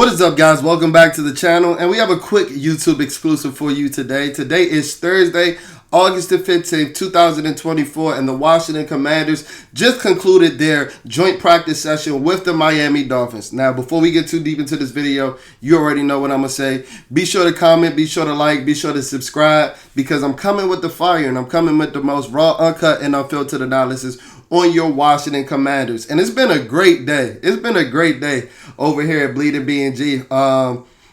What is up, guys? Welcome back to the channel, and we have a quick YouTube exclusive for you today. Today is Thursday, August the 15th, 2024, and the Washington Commanders just concluded their joint practice session with the Miami Dolphins. Now, before we get too deep into this video, you already know what I'm going to say. Be sure to comment, be sure to like, be sure to subscribe, because I'm coming with the fire, and I'm coming with the most raw, uncut, and unfiltered analysis on your Washington Commanders. And it's been a great day. It's been a great day over here at Bleeding B&G.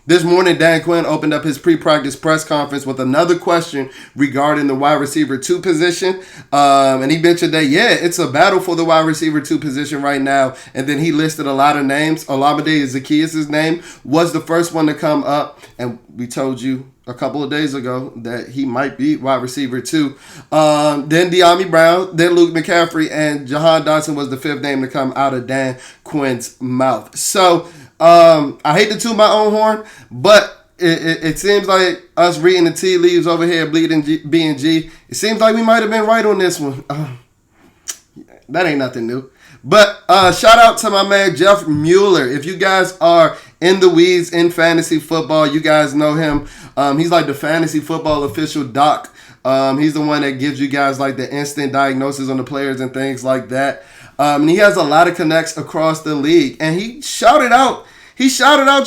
This morning, Dan Quinn opened up his pre-practice press conference with another question regarding the wide receiver 2 position. And he mentioned that, yeah, it's a battle for the wide receiver 2 position right now. And then he listed a lot of names. Olamide Zaccheaus' name was the first one to come up. And we told you a couple of days ago that he might be wide receiver 2. Then Dyami Brown, then Luke McCaffrey, and Jahan Dotson was the 5th name to come out of Dan Quinn's mouth. So I hate to toot my own horn, but it seems like us reading the tea leaves over here at Bleeding B&G, it seems like we might have been right on this one. That ain't nothing new. But shout out to my man Jeff Mueller. If you guys are in the weeds in fantasy football, you guys know him. He's like the fantasy football official doc. He's the one that gives you guys like the instant diagnosis on the players and things like that. And he has a lot of connects across the league. And he shouted out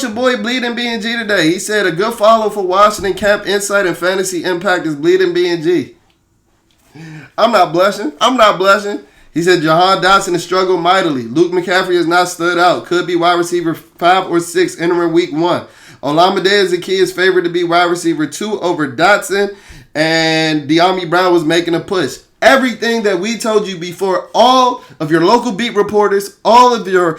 your boy Bleeding B&G today. He said a good follow for Washington Camp Insight and Fantasy Impact is Bleeding B&G. I'm not blushing. He said Jahan Dotson has struggled mightily. Luke McCaffrey has not stood out. Could be wide receiver 5 or 6 entering week 1. Olamide Zaccheaus favored to be wide receiver 2 over Dotson. And Dyami Brown was making a push. Everything that we told you before, all of your local beat reporters, all of your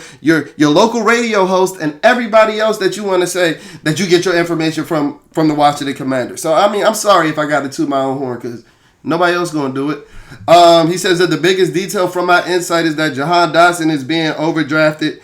local radio hosts, and everybody else that you want to say that you get your information from the Washington Commanders. So, I mean, I'm sorry if I got to toot my own horn because nobody else going to do it. He says that the biggest detail from my insight is that Jahan Dotson is being overdrafted.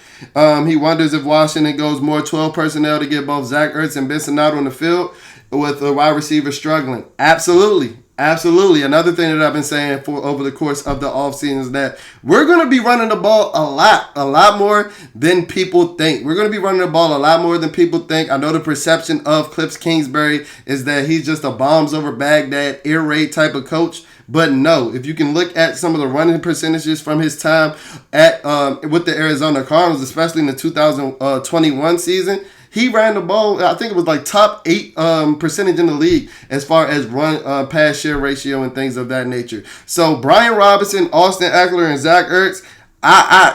He wonders if Washington goes more 12 personnel to get both Zach Ertz and Benson out on the field with the wide receiver struggling. Absolutely. Another thing that I've been saying for over the course of the offseason is that we're going to be running the ball a lot more than people think. We're going to be running the ball a lot more than people think. I know the perception of Cliff Kingsbury is that he's just a bombs over Baghdad, air raid type of coach. But no, if you can look at some of the running percentages from his time at with the Arizona Cardinals, especially in the 2021 season, he ran the ball, I think it was like top 8 percentage in the league as far as run pass share ratio and things of that nature. So Brian Robinson, Austin Eckler, and Zach Ertz,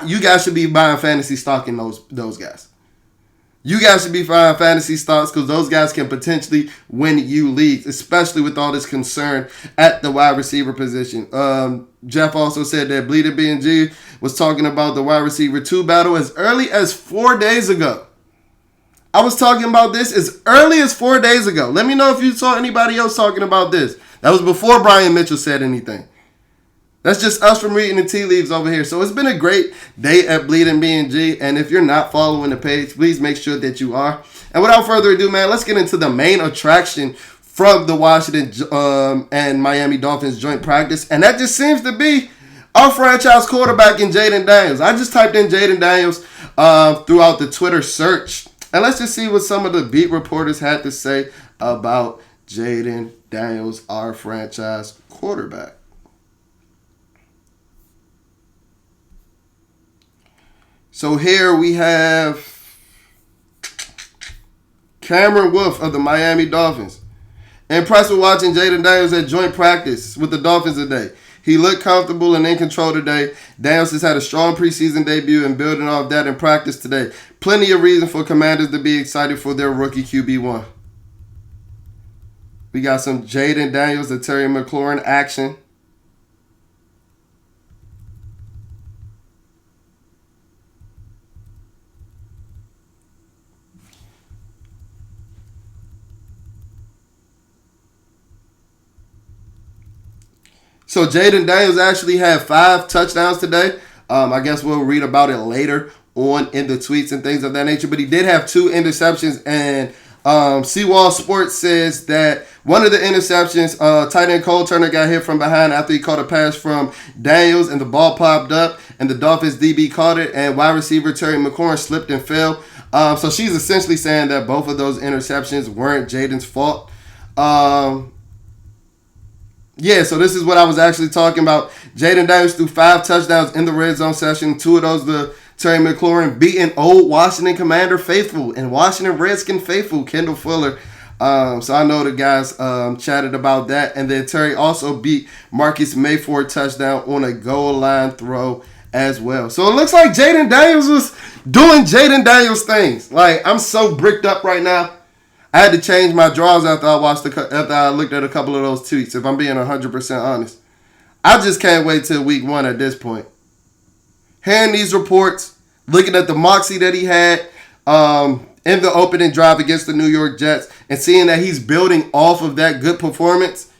you guys should be buying fantasy stock in those guys. You guys should be buying fantasy stocks because those guys can potentially win you leagues, especially with all this concern at the wide receiver position. Jeff also said that Bleeding B&G was talking about the wide receiver 2 battle as early as 4 days ago. I was talking about this as early as 4 days ago. Let me know if you saw anybody else talking about this. That was before Brian Mitchell said anything. That's just us from reading the tea leaves over here. So it's been a great day at Bleeding B&G. And if you're not following the page, please make sure that you are. And without further ado, man, let's get into the main attraction from the Washington and Miami Dolphins joint practice. And that just seems to be our franchise quarterback in Jayden Daniels. I just typed in Jayden Daniels throughout the Twitter search. And let's just see what some of the beat reporters had to say about Jayden Daniels, our franchise quarterback. So here we have Cameron Wolf of the Miami Dolphins. Impressed with watching Jayden Daniels at joint practice with the Dolphins today. He looked comfortable and in control today. Daniels has had a strong preseason debut and building off that in practice today. Plenty of reason for Commanders to be excited for their rookie QB1. We got some Jayden Daniels and Terry McLaurin action. So Jayden Daniels actually had 5 touchdowns today. I guess we'll read about it later on in the tweets and things of that nature. But he did have 2 interceptions. And Seawall Sports says that one of the interceptions, tight end Cole Turner got hit from behind after he caught a pass from Daniels and the ball popped up and the Dolphins DB caught it and wide receiver Terry McLaurin slipped and fell. So she's essentially saying that both of those interceptions weren't Jayden's fault. Yeah, so this is what I was actually talking about. Jayden Daniels threw 5 touchdowns in the red zone session. 2 of those to Terry McLaurin, beating old Washington Commander faithful and Washington Redskin faithful Kendall Fuller. So I know the guys chatted about that. And then Terry also beat Marcus May for a touchdown on a goal line throw as well. So it looks like Jayden Daniels was doing Jayden Daniels things. Like, I'm so bricked up right now. I had to change my draws after I looked at a couple of those tweets, if I'm being 100% honest. I just can't wait till week 1 at this point. Hearing these reports, looking at the moxie that he had in the opening drive against the New York Jets, and seeing that he's building off of that good performance,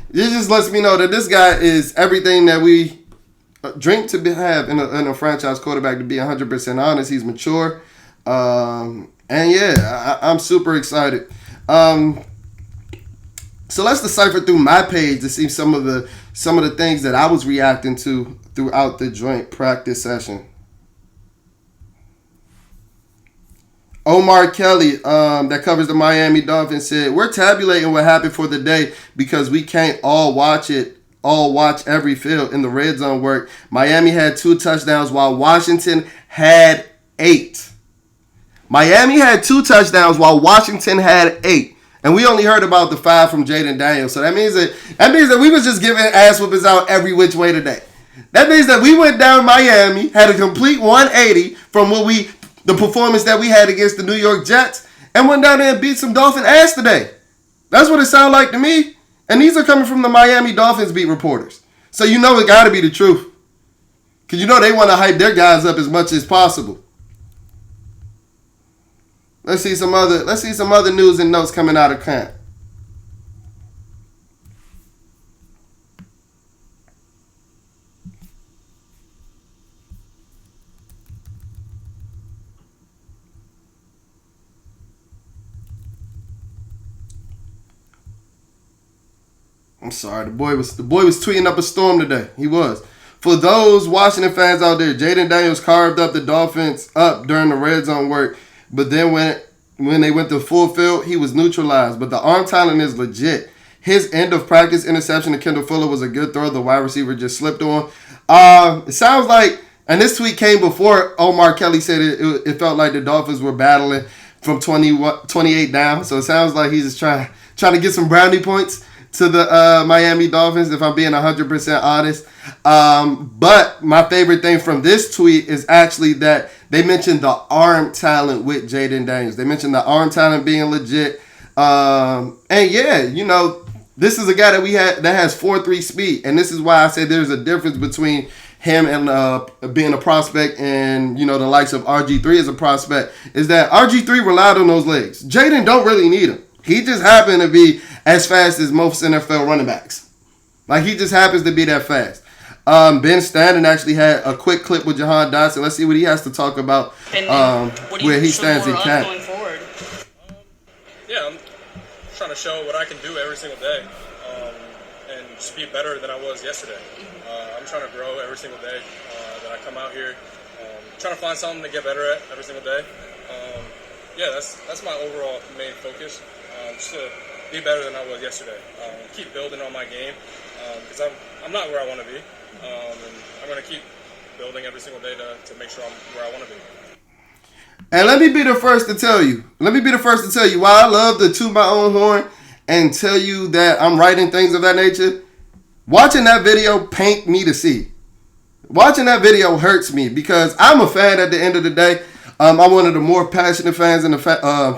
it just lets me know that this guy is everything that we dream to have in a franchise quarterback. To be 100% honest, he's mature. And yeah, I'm super excited. So let's decipher through my page to see some of the things that I was reacting to throughout the joint practice session. Omar Kelly, that covers the Miami Dolphins, said, "We're tabulating what happened for the day because we can't all watch every field in the red zone work. Miami had 2 touchdowns while Washington had 8. Miami had 2 touchdowns while Washington had 8. And we only heard about the 5 from Jayden Daniels. So that means that we was just giving ass whoopings out every which way today. That means that we went down Miami, had a complete 180 from the performance that we had against the New York Jets, and went down there and beat some Dolphin ass today. That's what it sounded like to me. And these are coming from the Miami Dolphins beat reporters. So you know it got to be the truth. Because you know they want to hype their guys up as much as possible. Let's see some other news and notes coming out of camp. I'm sorry, the boy was tweeting up a storm today. He was. For those Washington fans out there, Jayden Daniels carved up the Dolphins up during the red zone work. But then when they went to full field, he was neutralized. But the arm talent is legit. His end of practice interception to Kendall Fuller was a good throw. The wide receiver just slipped on. It sounds like, and this tweet came before Omar Kelly said it felt like the Dolphins were battling from 28 down. So it sounds like he's just trying to get some brownie points to the Miami Dolphins, if I'm being 100% honest. But my favorite thing from this tweet is actually that they mentioned the arm talent with Jayden Daniels. They mentioned the arm talent being legit. And yeah, you know, this is a guy that has 4.3 speed. And this is why I say there's a difference between him and being a prospect and, you know, the likes of RG3 as a prospect, is that RG3 relied on those legs. Jayden don't really need them. He just happened to be as fast as most NFL running backs. Like, he just happens to be that fast. Ben Standing actually had a quick clip with Jahan Dotson. Let's see what he has to talk about where he stands in camp. Going forward? Yeah, I'm trying to show what I can do every single day and just be better than I was yesterday. I'm trying to grow every single day that I come out here. Trying to find something to get better at every single day. Yeah, that's my overall main focus. Just to be better than I was yesterday. Keep building on my game because I'm not where I want to be. And I'm going to keep building every single day to make sure I'm where I want to be. And let me be the first to tell you. Why I love to toot my own horn and tell you that I'm writing things of that nature. Watching that video paint me to see. Watching that video hurts me because I'm a fan at the end of the day. I'm one of the more passionate fans in the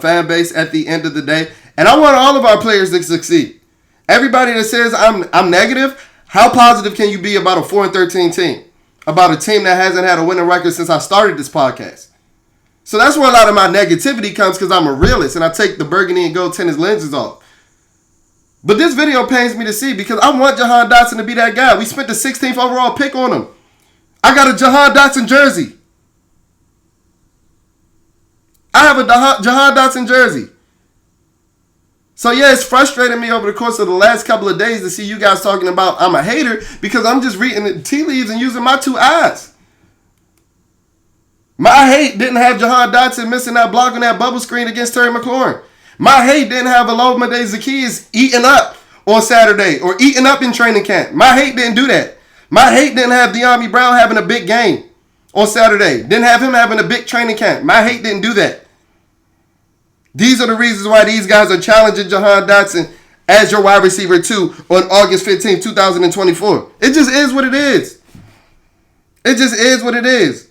fan base at the end of the day. And I want all of our players to succeed. Everybody that says I'm negative, how positive can you be about a 4-13 team? About a team that hasn't had a winning record since I started this podcast. So that's where a lot of my negativity comes, because I'm a realist and I take the burgundy and gold tennis lenses off. But this video pains me to see because I want Jahan Dotson to be that guy. We spent the 16th overall pick on him. I got a Jahan Dotson jersey. I have a Jahan Dotson jersey. So yeah, it's frustrating me over the course of the last couple of days to see you guys talking about I'm a hater, because I'm just reading the tea leaves and using my 2 eyes. My hate didn't have Jahan Dotson missing that block on that bubble screen against Terry McLaurin. My hate didn't have Alomade Zaccheaus eating up on Saturday or eating up in training camp. My hate didn't do that. My hate didn't have De'Ami Brown having a big game on Saturday. Didn't have him having a big training camp. My hate didn't do that. These are the reasons why these guys are challenging Jahan Dotson as your wide receiver 2 on August 15, 2024. It just is what it is. It just is what it is.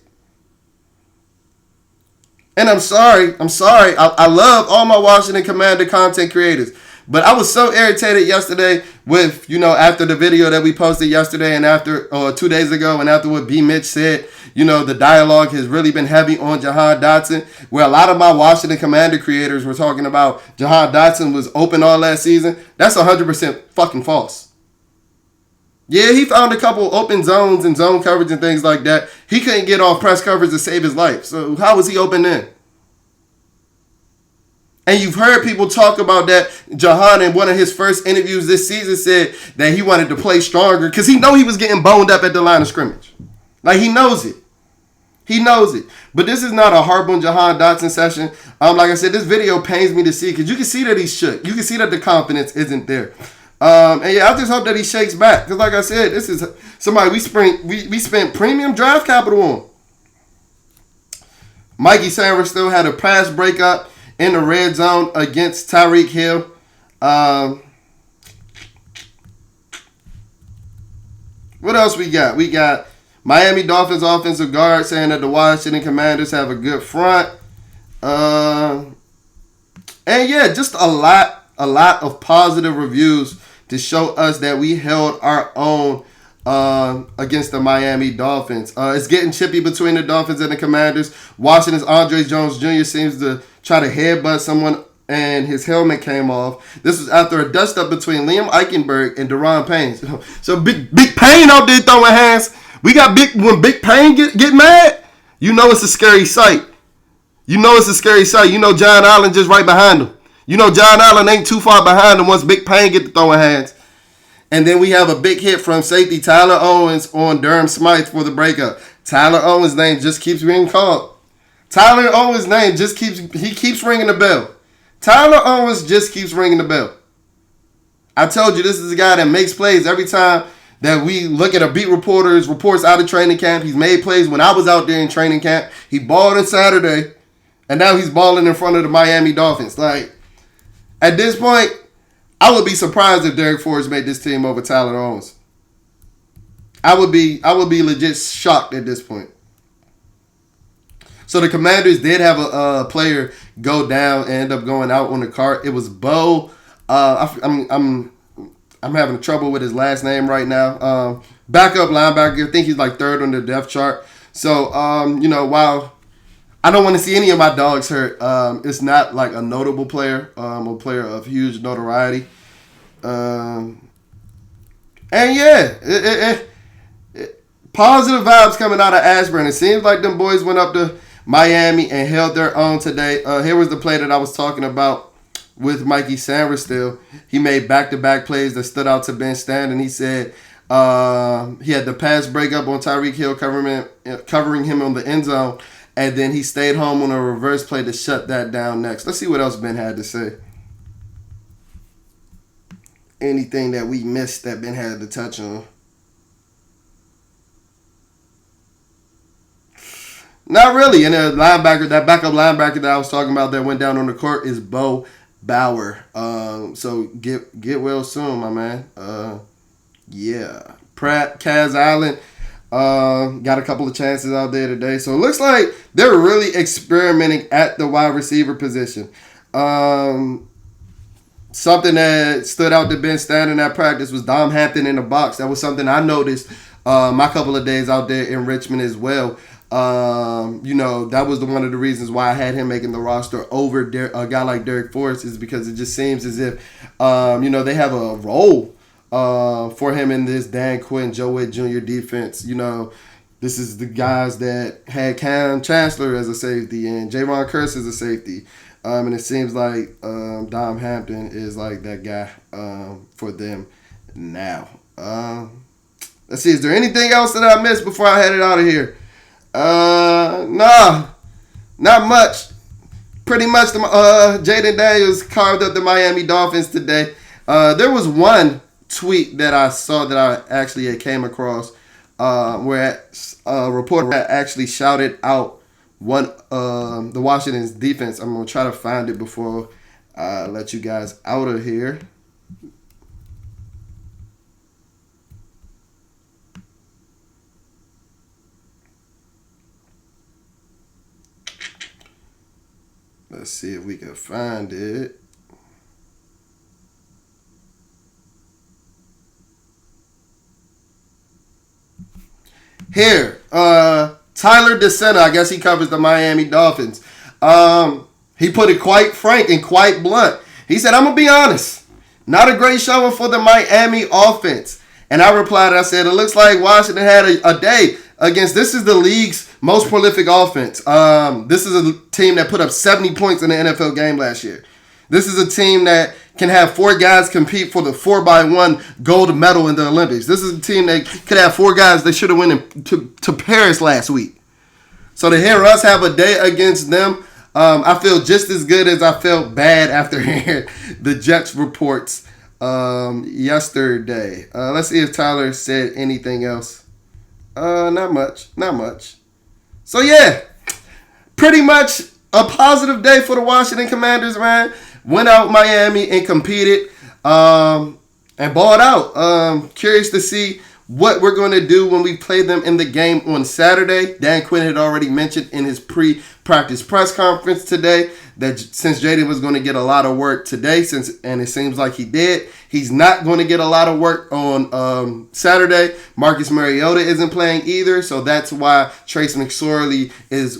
And I'm sorry. I love all my Washington Commander content creators. But I was so irritated yesterday with, after the video that we posted yesterday and after, 2 days ago, and after what B. Mitch said, the dialogue has really been heavy on Jahan Dotson, where a lot of my Washington Commander creators were talking about Jahan Dotson was open all last season. That's 100% fucking false. Yeah, he found a couple open zones and zone coverage and things like that. He couldn't get off press coverage to save his life. So how was he open then? And you've heard people talk about that. Jahan, in one of his first interviews this season, said that he wanted to play stronger because he know he was getting boned up at the line of scrimmage. Like, he knows it. He knows it. But this is not a harp on Jahan Dotson session. Like I said, this video pains me to see because you can see that he's shook. You can see that the confidence isn't there. And yeah, I just hope that he shakes back. Because like I said, this is somebody we spent premium draft capital on. Mikey Sanders still had a pass breakup in the red zone against Tyreek Hill. What else we got? We got Miami Dolphins offensive guard saying that the Washington Commanders have a good front. And yeah, just a lot of positive reviews to show us that we held our own against the Miami Dolphins. It's getting chippy between the Dolphins and the Commanders. Washington's Andre Jones Jr. seems to try to headbutt someone and his helmet came off. This was after a dust-up between Liam Eichenberg and Daron Payne. So Big Payne out there throwing hands. When Big Payne get mad, it's a scary sight. John Allen just right behind him. John Allen ain't too far behind him once Big Payne get to throwing hands. And then we have a big hit from safety Tyler Owens on Durham Smythe for the breakup. Tyler Owens' name just keeps being called. Tyler Owens' name keeps ringing the bell. Tyler Owens just keeps ringing the bell. I told you this is a guy that makes plays every time that we look at a beat reporter's reports out of training camp. He's made plays when I was out there in training camp. He balled on Saturday, and now he's balling in front of the Miami Dolphins. Like, at this point, I would be surprised if Derek Forrest made this team over Tyler Owens. I would be legit shocked at this point. So the Commanders did have a player go down and end up going out on the cart. It was Bo. I'm having trouble with his last name right now. Backup linebacker. I think he's like third on the depth chart. So while I don't want to see any of my dogs hurt, it's not like a notable player, a player of huge notoriety. And yeah, positive vibes coming out of Ashburn. It seems like them boys went up to Miami and held their own today. Here was the play that I was talking about with Mikey Sanders still. He made back-to-back plays that stood out to Ben Stand, and he said he had the pass breakup on Tyreek Hill covering him on the end zone, and then he stayed home on a reverse play to shut that down next. Let's see what else Ben had to say. Anything that we missed that Ben had to touch on. Not really. And that backup linebacker that I was talking about that went down on the court is Bo Bauer. So get well soon, my man. Yeah. Pratt, Kaz Allen got a couple of chances out there today. So it looks like they're really experimenting at the wide receiver position. Something that stood out to Ben standing at practice was Dom Hampton in the box. That was something I noticed my couple of days out there in Richmond as well. That was one of the reasons why I had him making the roster over a guy like Derek Forrest, is because it just seems as if, they have a role for him in this Dan Quinn, Joe Witt Jr. defense. This is the guys that had Cam Chancellor as a safety and Javon Curse as a safety. And it seems like Dom Hampton is like that guy for them now. Let's see, is there anything else that I missed before I head it out of here? Nah, not much. Pretty much, the Jayden Daniels carved up the Miami Dolphins today. There was one tweet that I saw that I actually came across where a reporter actually shouted out the Washington's defense. I'm gonna try to find it before I let you guys out of here. Let's see if we can find it. Here, Tyler DeSena, I guess he covers the Miami Dolphins. He put it quite frank and quite blunt. He said, I'm going to be honest. Not a great showing for the Miami offense. And I replied, I said, it looks like Washington had a day against, this is the league's most prolific offense. This is a team that put up 70 points in the NFL game last year. This is a team that can have four guys compete for the 4x1 gold medal in the Olympics. This is a team that could have four guys that should have went to Paris last week. So to hear us have a day against them, I feel just as good as I felt bad after hearing the Jets reports yesterday. Let's see if Tyler said anything else. Not much. So yeah, pretty much a positive day for the Washington Commanders, man. Went out Miami and competed and balled out. Curious to see what we're going to do when we play them in the game on Saturday. Dan Quinn had already mentioned in his pre-practice press conference today that since Jayden was going to get a lot of work today, and it seems like he did, he's not going to get a lot of work on Saturday. Marcus Mariota isn't playing either, so that's why Trace McSorley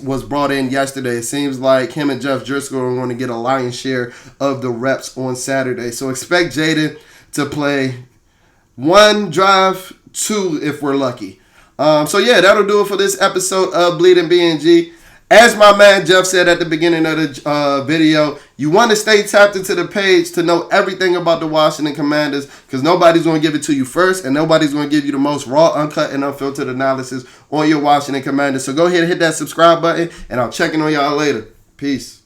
was brought in yesterday. It seems like him and Jeff Driscoll are going to get a lion's share of the reps on Saturday. So expect Jayden to play one drive, two if we're lucky. So yeah, that'll do it for this episode of Bleeding BNG. As my man Jeff said at the beginning of the video, you want to stay tapped into the page to know everything about the Washington Commanders, because nobody's going to give it to you first, and nobody's going to give you the most raw, uncut, and unfiltered analysis on your Washington Commanders. So go ahead and hit that subscribe button, and I'll check in on y'all later. Peace.